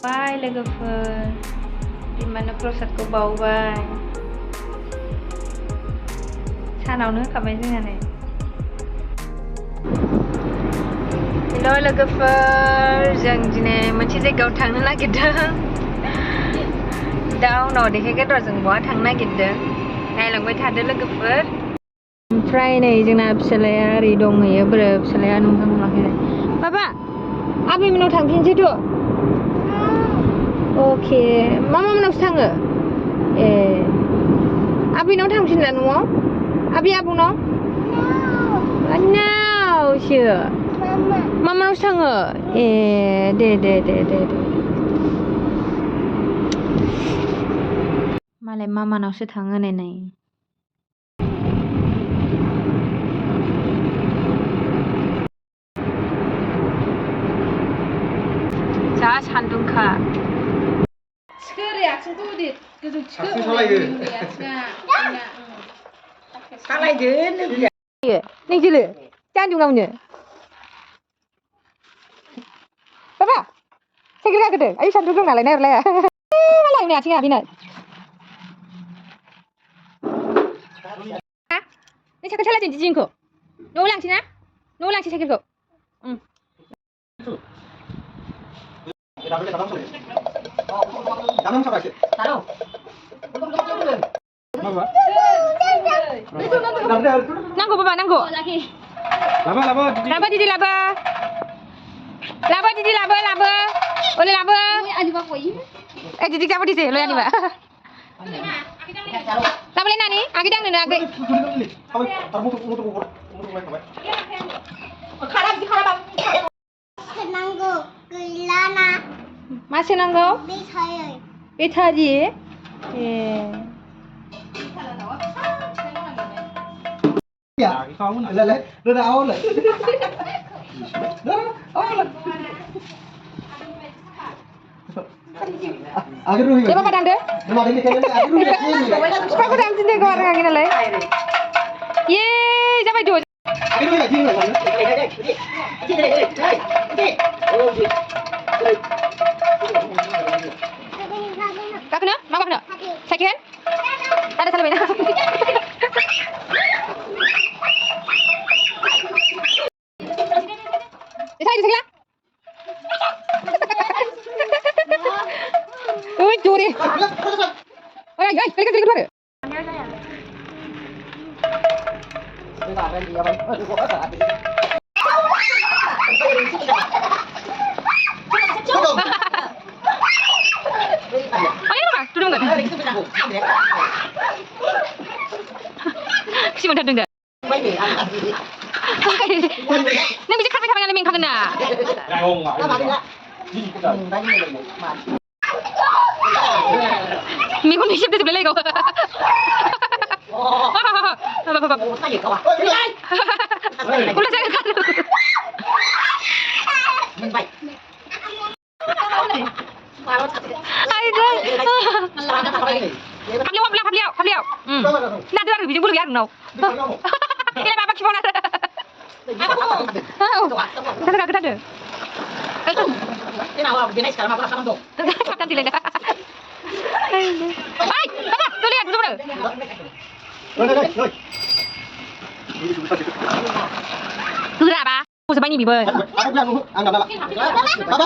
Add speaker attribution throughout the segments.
Speaker 1: बावबाय लोगोफोर बिमानो प्रसादखौ बावबाय सानावनो होखाबाय जोंहा नै हेल' लोगोफोर जों दिनै मोनसे जायगायाव थांनो नागिरदों दा उनाव देखायगोन र' जों बहा थांनो नागिरदों नायलांबाय थादो लोगोफोर ओमफ्राय नै जोंना फिसालाया ओरै दंहैयो बोरो फिसालाया नोंथां नुवाखै बाबा आबै मोनाव थांफिनसैथ' अके मा मोनावसो थाङो ए आबैनाव थांफिनला न'आव आबै आबौनाव नावसो मामानावसो थाङो ए दे मालाय मामानावसो थाङो नै जा सान्दुंखा
Speaker 2: सिखोरै आथिंखौ होदो गोजौ थिखो
Speaker 3: सालायदो
Speaker 1: नोंसोरो सान्दुंआवनो बाबा साइकेल गाखोदो आयु सान्दुं दं नालाय नायहरलाया मालाय आंनि आथिङा बेनो नों साइकेल सालायदों दिदिनिखौ न'आव लांसै ना न'आव लांसै साइकेलखौ नांगौ बाबा नांगौ लाबो दिदि लाबो दिदि लाबो ओले लाबो eh didik dapat di sini lo ya nih mbak lalu nani agi dang nana agi nanggo gilana masih nanggo betadi
Speaker 3: ya kamu lele udah awal lah akhir ruhi.
Speaker 1: Coba padang deh.
Speaker 3: Nama ini kayaknya akhir ruhi.
Speaker 1: Coba padang sini deh orang angin lele. Ye, siapa itu?
Speaker 3: Akhir ruhi lagi nih.
Speaker 1: Kak kena? Mau kena? Second? Ada salah beda. Di sana. Ôi chua đi. Ôi ơi, cái thôi. Ayo lah, turun enggak? Si mana turun enggak? Neng bisa kafe yang lebih kagena. Minggu ni siap dia sebelah lagi kau. Ulah saya kan. Aida. Kamu Nah, dia lagi bijak bulu ya, no. Ini apa kipona? Kita ada.
Speaker 3: Ini awak jenis sekarang apa tuh?
Speaker 1: Kapan sih leda? Hai, apa? Tuh lihat dulu. Tuh apa? Mau sebanyak biber.
Speaker 3: Aku bilang anggap apa? Apa?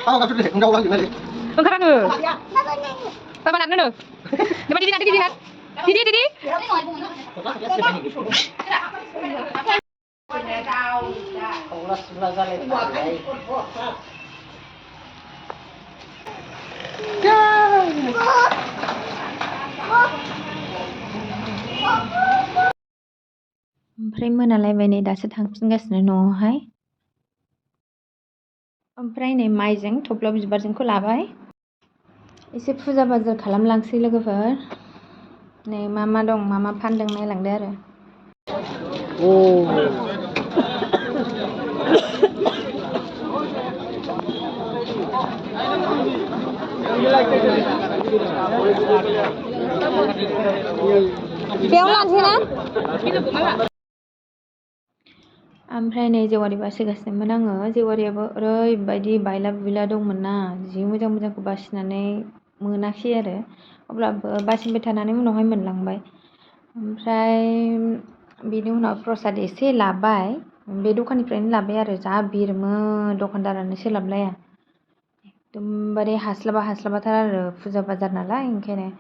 Speaker 3: Tahu nggak sudah? Enggak ulang lagi.
Speaker 1: Enggak nu. Papa nanti nu. Coba Didi nanti lihat. Didi. ओमफ्राय मोनालायबाय नै दासो थांफिनगासिनो न'आवहाय ओमफ्राय नै माइजों थब्ल बिबारजोंखौ लाबाय एसे फुजा बाजार खालामलांसै लोगोफोर नै मा दं मा फानदों नायलांदो आरो बेयाव लानोसै ना ओमफ्राय नै जेवारि बासिगासिनोमोन आङो जेवारियाबो ओरैबायदि बायला बुयला दंमोन ना जि मोजां मोजांखौ बासिनानै मोनाखै आरो अब्लाबो बासिबाय थानानै उनावहाय मोनलांबाय ओमफ्राय बिनि उनाव प्रसाद एसे लाबाय बे दखाननिफ्रायनो लाबाय आरो जा बिरमोन दखानदारानो सोलाबलाया एकदमबारे हास्लाबाथार आरो फुजा बाजार नालाय ओंखायनो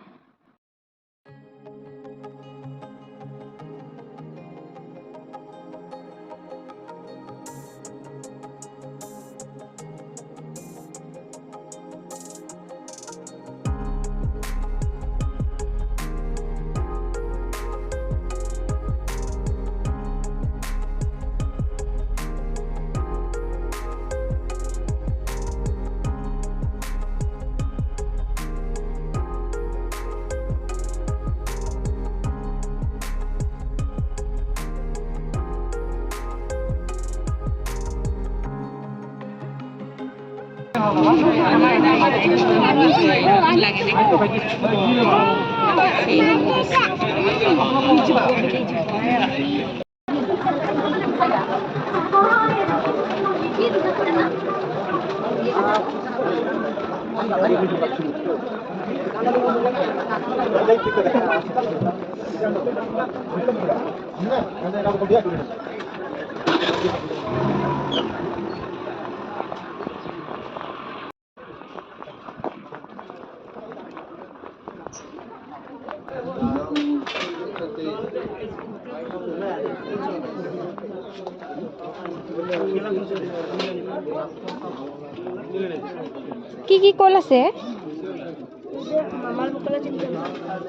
Speaker 1: কি কল আছে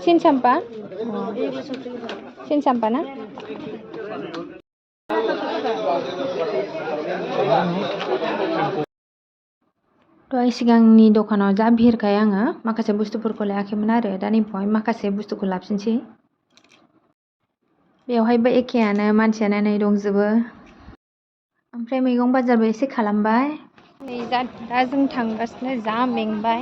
Speaker 1: চিন চাম্পা না दहाय सिगांनि दखानाव जा भिरखाय आङो माखासे बुस्थुफोरखौ लायाखैमोन आरो दा नैबेवहाय माखासे बुस्थुखौ लाफिनसै बेवहायबो एखेयानो मानसियानो नै दंजोबो ओमफ्राय मैगं बाजारबो एसे खालामबाय नै दा जों थांगासिनो जा मेंबाय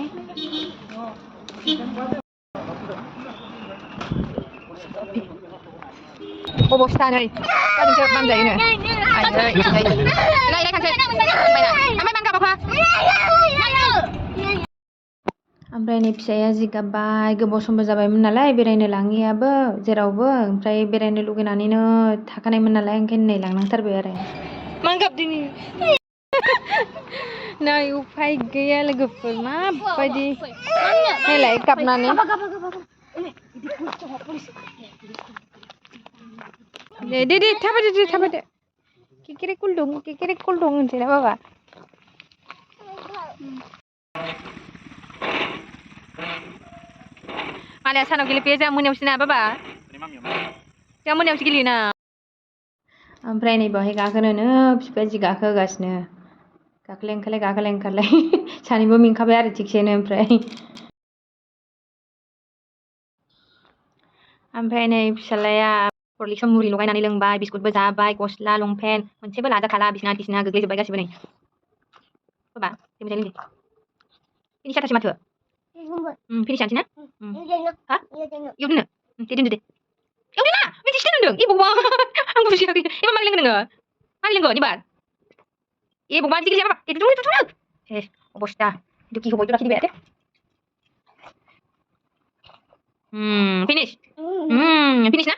Speaker 1: अबस्था नै गाज्रिसो बानजायोनो ओमफ्राय नै फिसाया जिगाबबाय गोबाव समबो जाबायमोन नालाय बेरायनो लाङियाबो जेरावबो ओमफ्राय बेरायनो लुगैनानैनो थाखानायमोन नालाय ओंखायनो नै लांनांथारबाय आरो मा गाबदों नै उफाय गैया लोगोफोर माबायदि नायलाय गाबनानै दे थाबायदो केकेरे कुल दं होनसै ना बाबा मालाया सानाव गेलेफैया जोंहा मोनायावसो ना बाबा जोंहा मोनायावसो गेलेयोना ओमफ्राय नै बेवहाय गाखोनोनो बिफाया जि गाखोगासिनो गाखोलाय ओंखारलाय सानैबो मेंखाबाय आरो थिगसेनो ओमफ्राय नै फिसालाया हरलिक्सआव मुरि लगायनानै लोंबाय बिस्कुटबो जाबाय गस्ला लंपेन्ट मोनसेबो लाजाखाला बिसिना टिसिना गोग्लैजोब्बाय गासिबो नै बाबा मोजाङै लोंदो फिनिश जाथारसै माथो फिनिश जानोसै ना हा इयाव दोननो दे दोनदो इयाव दोना बिदिसो दोनदों ए भगबान आं बुजियाखै एबार मारै लोंगोन नोङो मारै लोंगोन एबार ए भगबान बिदि गैया बाबा दे सेस अबस्था दुखि होबाय दुराखि दिबाय आरो फिनिश फिनिश ना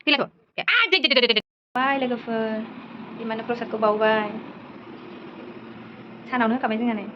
Speaker 1: गैलाथ' दे बाय लोगोफोर बिमानो प्रसादखौ बावबाय सानावनो होखाबाय जोंहा नै